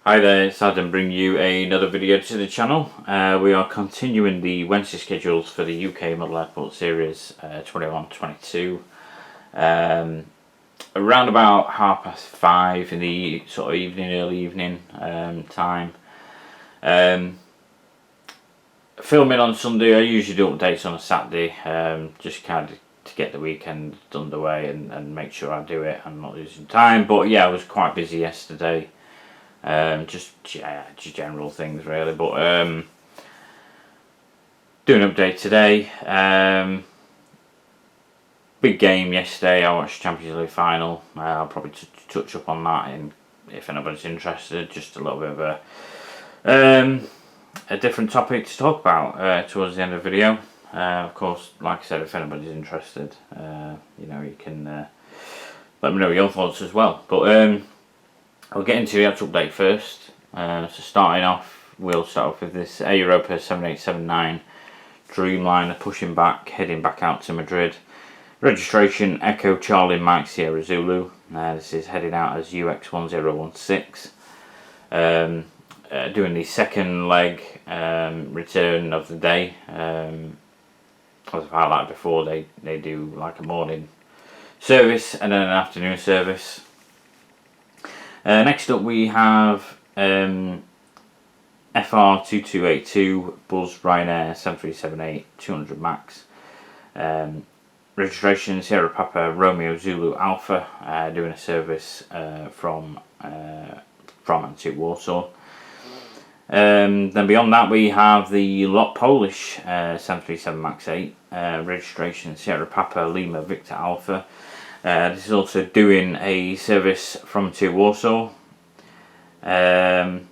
Hi there, it's Adam bringing you another video to the channel. We are continuing the Wednesday schedules for the UK Model Airport Series 21-22. Around about 5:30 in the sort of early evening time. Filming on Sunday. I usually do updates on a Saturday, just kind of to get the weekend underway and make sure I do it and not losing time. But yeah, I was quite busy yesterday. Just general things really, but doing an update today. Big game yesterday. I watched Champions League final. I'll probably touch up on that if anybody's interested. Just a little bit of a different topic to talk about towards the end of the video. Of course, like I said, if anybody's interested, you can let me know your thoughts as well. But I'll get into the actual update first. So starting off, we'll start off with this Air Europa 7879 Dreamliner heading back out to Madrid. Registration Echo Charlie Mike Sierra Zulu. This is heading out as UX1016. Doing the second leg return of the day. As I've highlighted before, they do like a morning service and then an afternoon service. Next up we have FR2282 Buzz Ryanair 7378 200 Max. Registration Sierra Papa Romeo Zulu Alpha, doing a service from and to Warsaw. Then beyond that we have the Lot Polish 737 MAX 8, registration Sierra Papa Lima Victor Alpha. This is also doing a service from to Warsaw. Operating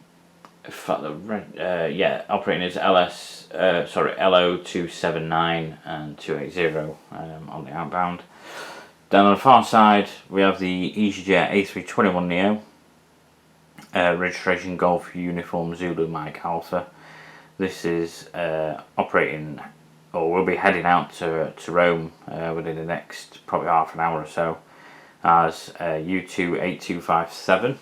as LO279 and 280 on the outbound. Then on the far side we have the EasyJet A321neo, registration Golf Uniform Zulu Mike Alpha. This is operating, or will be heading out to Rome within the next probably half an hour or so as U28257.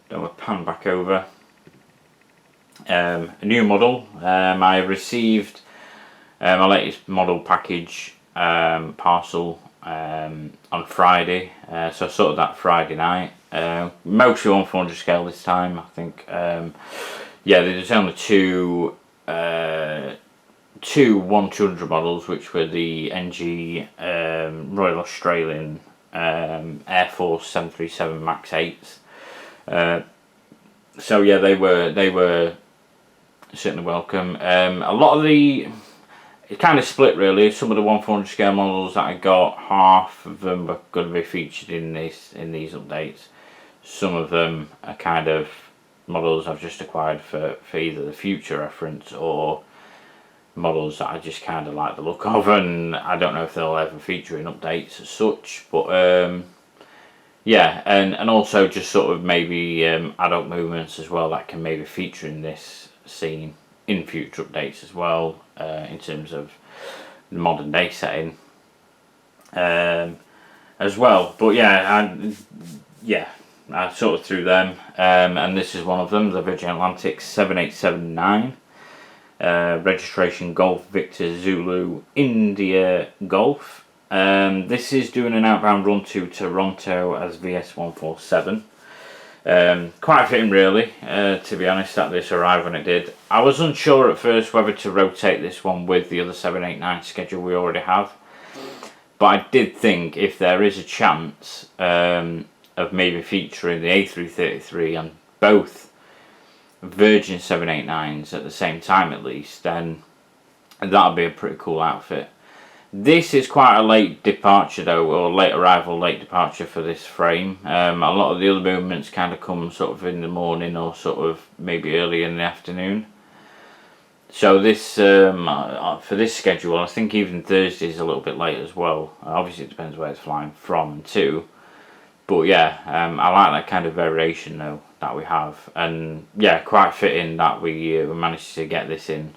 Then we'll pan back over. A new model. I received my latest model package parcel on Friday, so I sorted that Friday night. Mostly 1/400 scale this time, I think. There's only two 1/200 models, which were the NG Royal Australian Air Force 737 MAX 8s. They were certainly welcome. A lot of it kind of split really. Some of the 1/400 scale models that I got, half of them are going to be featured in these updates. Some of them are kind of models I've just acquired for either the future reference or models that I just kind of like the look of, and I don't know if they'll ever feature in updates as such, but and also just sort of maybe adult movements as well that can maybe feature in this scene in future updates as well, in terms of the modern day setting as well. But I sort of threw them, and this is one of them, the Virgin Atlantic 7879. Registration Golf Victor Zulu India Golf. This is doing an outbound run to Toronto as VS147. Quite fitting really, to be honest, that this arrived when it did. I was unsure at first whether to rotate this one with the other 789 schedule we already have, but I did think if there is a chance of maybe featuring the A333 on both Virgin 789s at the same time at least, then that'll be a pretty cool outfit. This is quite a late departure though, or late arrival, late departure for this frame. A lot of the other movements kind of come sort of in the morning or sort of maybe early in the afternoon. So this, for this schedule, I think even Thursday is a little bit late as well. Obviously it depends where it's flying from and to. But yeah, I like that kind of variation though that we have, and yeah, quite fitting that we managed to get this in.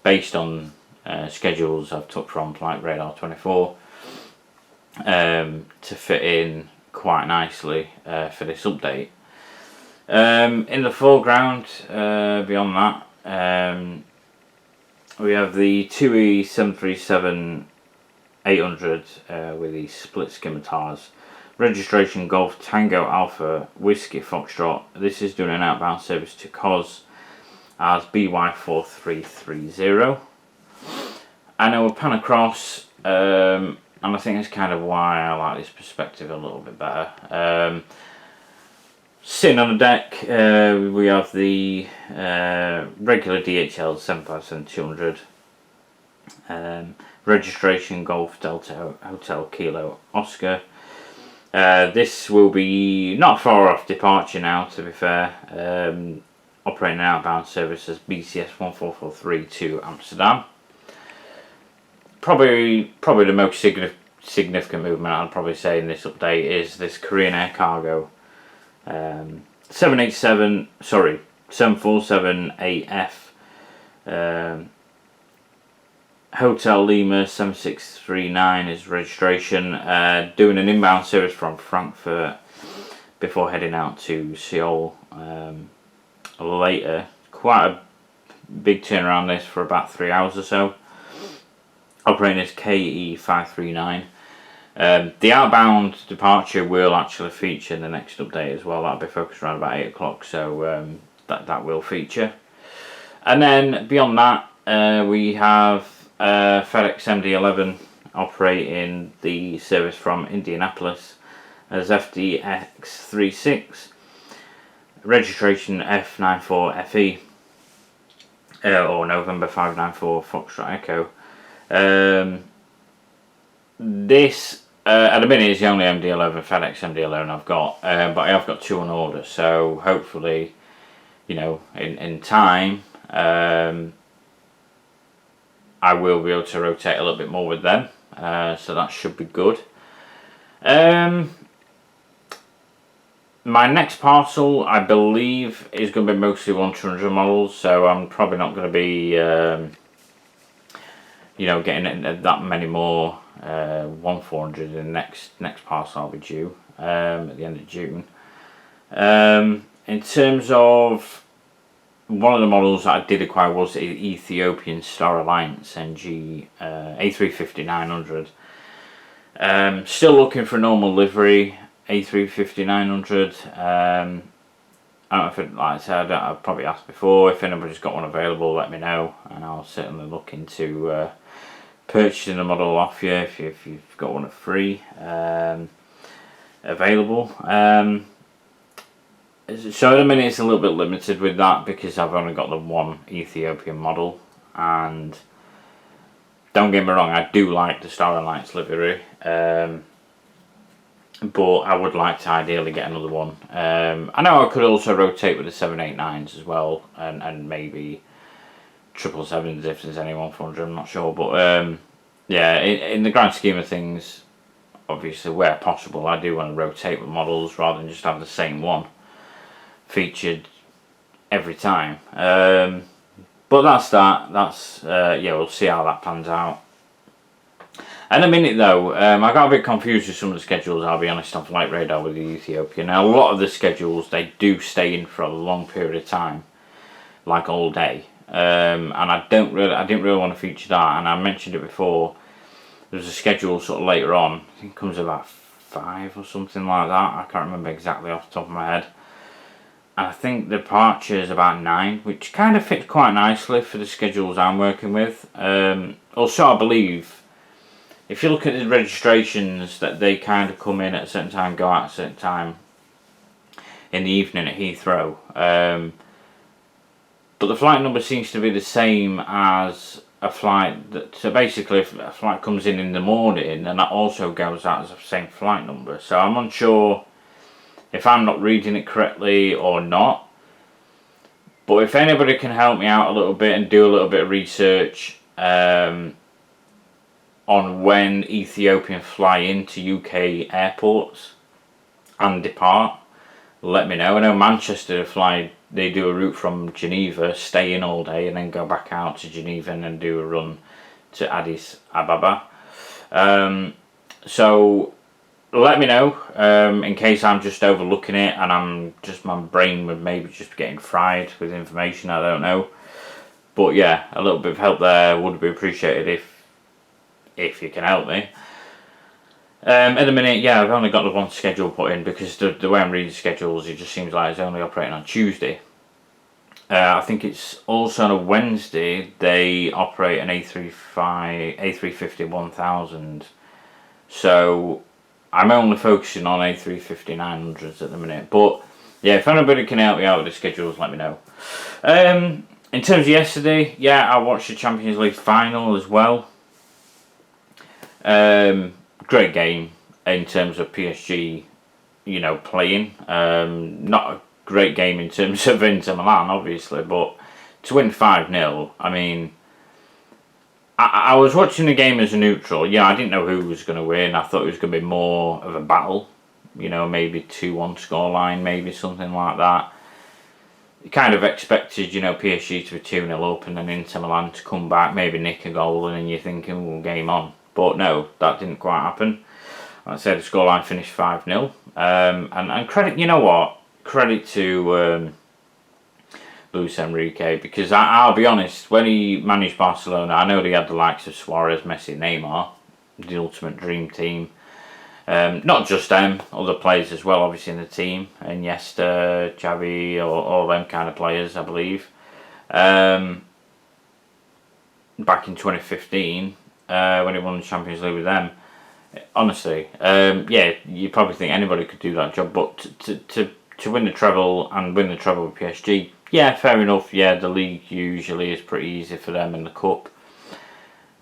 Based on schedules I've took from Flight Radar 24, to fit in quite nicely for this update. In the foreground, beyond that, we have the TUI 737-800 with the split skimitars. Registration Golf Tango Alpha Whiskey Foxtrot. This is doing an outbound service to COS as BY4330. And I will pan across, and I think that's kind of why I like this perspective a little bit better. Sitting on the deck, we have the regular DHL 757-200. Registration Golf Delta Hotel Kilo Oscar. This will be not far off departure now, to be fair. Operating an outbound service as BCS 1443 to Amsterdam. Probably the most significant movement I'd probably say in this update is this Korean Air Cargo 747-AF Hotel Lima 7639 is registration, doing an inbound service from Frankfurt before heading out to Seoul later. Quite a big turnaround this for about 3 hours or so. Operating as KE539. The outbound departure will actually feature in the next update as well. That'll be focused around about 8 o'clock, so that will feature. And then beyond that, we have FedEx MD-11 operating the service from Indianapolis as FDX36. Registration F94FE or November 594 Foxtrot Echo. This at the minute is the only MD-11 FedEx MD-11 I've got, but I have got 2 on order, so hopefully, you know, in time I will be able to rotate a little bit more with them, so that should be good. My next parcel, I believe, is going to be mostly 1-200 models, so I'm probably not going to be, you know, getting that many more 1-400 in the next parcel I'll be due at the end of June. In terms of one of the models that I did acquire was the Ethiopian Star Alliance NG A350-900. Still looking for normal livery A350-900. I don't know if it, like I said, I've probably asked before, if anybody's got one available, let me know, and I'll certainly look into purchasing a model off you if you've got one free available. So at the minute it's a little bit limited with that because I've only got the one Ethiopian model, and don't get me wrong, I do like the Star Alliance livery, but I would like to ideally get another one. I know I could also rotate with the 789s as well, and maybe 777s if there's any 1-400, I'm not sure, but yeah, in the grand scheme of things, obviously where possible I do want to rotate with models rather than just have the same one featured every time. But that's yeah, we'll see how that pans out. In a minute though, I got a bit confused with some of the schedules, I'll be honest, on Flight Radar with the Ethiopian. Now a lot of the schedules, they do stay in for a long period of time, like all day, and I didn't really want to feature that, and I mentioned it before. There's a schedule sort of later on, I think it comes about 5 or something like that, I can't remember exactly off the top of my head. And I think the departure is about 9, which kind of fits quite nicely for the schedules I'm working with. Also, I believe, if you look at the registrations, that they kind of come in at a certain time, go out at a certain time in the evening at Heathrow. But the flight number seems to be the same as a flight that, so basically if a flight comes in the morning, then that also goes out as the same flight number. So I'm unsure if I'm not reading it correctly or not. But if anybody can help me out a little bit and do a little bit of research on when Ethiopian fly into UK airports and depart, let me know. I know Manchester they do a route from Geneva, stay in all day and then go back out to Geneva and then do a run to Addis Ababa. So let me know in case I'm just overlooking it and my brain would maybe just be getting fried with information. I don't know, but yeah, a little bit of help there would be appreciated if you can help me. At the minute, yeah, I've only got the one schedule put in because the way I'm reading schedules, it just seems like it's only operating on Tuesday. I think it's also on a Wednesday they operate an A350 1000. So I'm only focusing on A350 900s at the minute. But yeah, if anybody can help me out with the schedules, let me know. In terms of yesterday, yeah, I watched the Champions League final as well. Great game in terms of PSG, playing. Not a great game in terms of Inter Milan, obviously, but to win 5-0, I mean, I was watching the game as a neutral. Yeah, I didn't know who was going to win. I thought it was going to be more of a battle, maybe 2-1 scoreline, maybe something like that. You kind of expected, PSG to be 2-0 up and then Inter Milan to come back, maybe nick a goal, and then you're thinking, well, game on. But no, that didn't quite happen. Like I said, the scoreline finished 5-0. And credit, you know what? Credit to Luis Enrique, because I'll be honest, when he managed Barcelona, I know they had the likes of Suarez, Messi, Neymar, the ultimate dream team. Not just them, other players as well, obviously in the team. Iniesta, Xavi, all them kind of players, I believe. Back in 2015, when he won the Champions League with them, honestly, yeah, you probably think anybody could do that job, but to win the treble and win the treble with PSG, yeah, fair enough. Yeah, the league usually is pretty easy for them in the cup.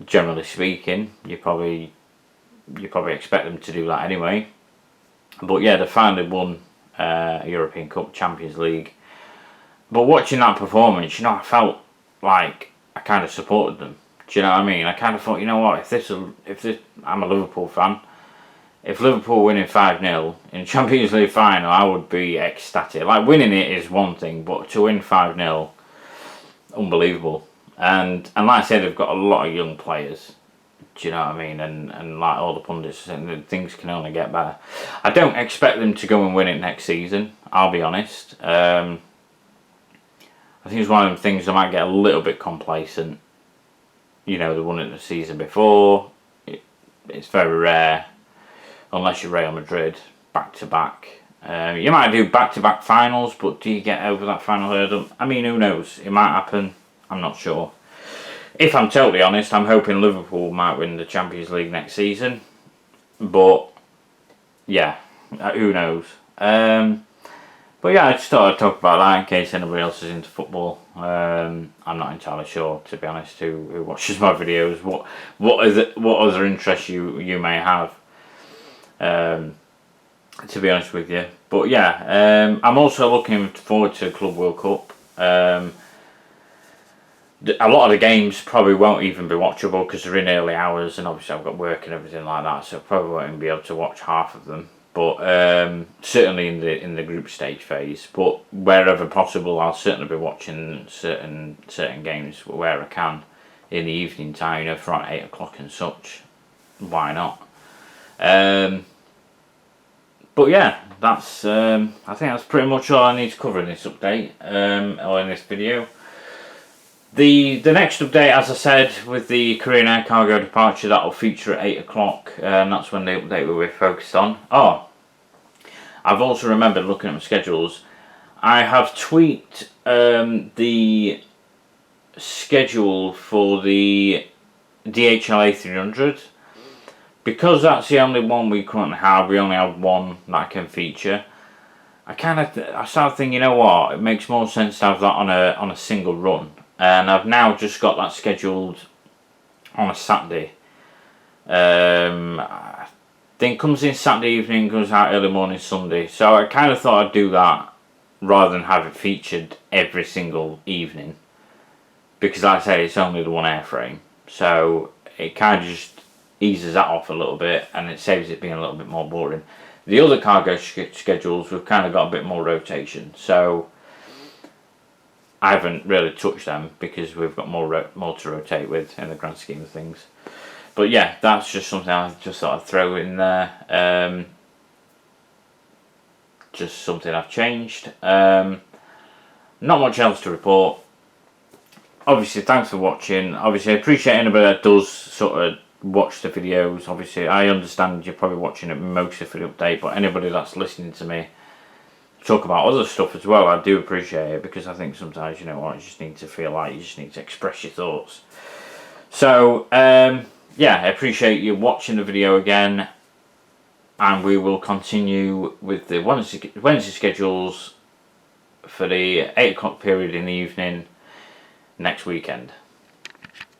Generally speaking, you probably expect them to do that anyway. But yeah, they finally won a European Cup, Champions League. But watching that performance, I felt like I kind of supported them. Do you know what I mean? I kind of thought, you know what, if this, I'm a Liverpool fan. If Liverpool winning 5-0 in the Champions League final, I would be ecstatic. Like, winning it is one thing, but to win 5-0, unbelievable. And like I said, they've got a lot of young players. Do you know what I mean? And like all the pundits, and things can only get better. I don't expect them to go and win it next season, I'll be honest. I think it's one of them things that might get a little bit complacent. They won it the season before. It's very rare, unless you're Real Madrid, back-to-back. You might do back-to-back finals, but do you get over that final hurdle? I mean, who knows? It might happen. I'm not sure. If I'm totally honest, I'm hoping Liverpool might win the Champions League next season. But, yeah, who knows? But yeah, I just thought I'd talk about that in case anybody else is into football. I'm not entirely sure, to be honest, who watches my videos. What other interests you may have. To be honest with you. But yeah, I'm also looking forward to Club World Cup. A lot of the games probably won't even be watchable because they're in early hours, and obviously I've got work and everything like that, so I probably won't even be able to watch half of them. But certainly in the group stage phase. But wherever possible, I'll certainly be watching certain games where I can in the evening time, from 8 o'clock and such. Why not? But yeah, that's I think that's pretty much all I need to cover in this update, or in this video. The next update, as I said, with the Korean Air Cargo departure, that'll feature at 8 o'clock, and that's when the update will be focused on. Oh, I've also remembered looking at my schedules. I have tweaked the schedule for the DHL A300. Because that's the only one we currently have, we only have one that can feature. I started thinking, you know what, it makes more sense to have that on a single run. And I've now just got that scheduled on a Saturday. I think it comes in Saturday evening, goes out early morning Sunday. So I kind of thought I'd do that rather than have it featured every single evening. Because like I say, it's only the one airframe. So it kind of just eases that off a little bit, and it saves it being a little bit more boring. The other cargo schedules, we've kind of got a bit more rotation. So I haven't really touched them because we've got more to rotate with in the grand scheme of things. But yeah, that's just something I just thought I'd throw in there. just something I've changed. Not much else to report. Obviously, thanks for watching. Obviously, I appreciate anybody that does sort of watch the videos. Obviously, I understand you're probably watching it mostly for the update, but anybody that's listening to me talk about other stuff as well, I do appreciate it, because I think sometimes, you know what, you just need to feel like you just need to express your thoughts. So, yeah, I appreciate you watching the video again, and we will continue with the Wednesday schedules for the 8 o'clock period in the evening next weekend.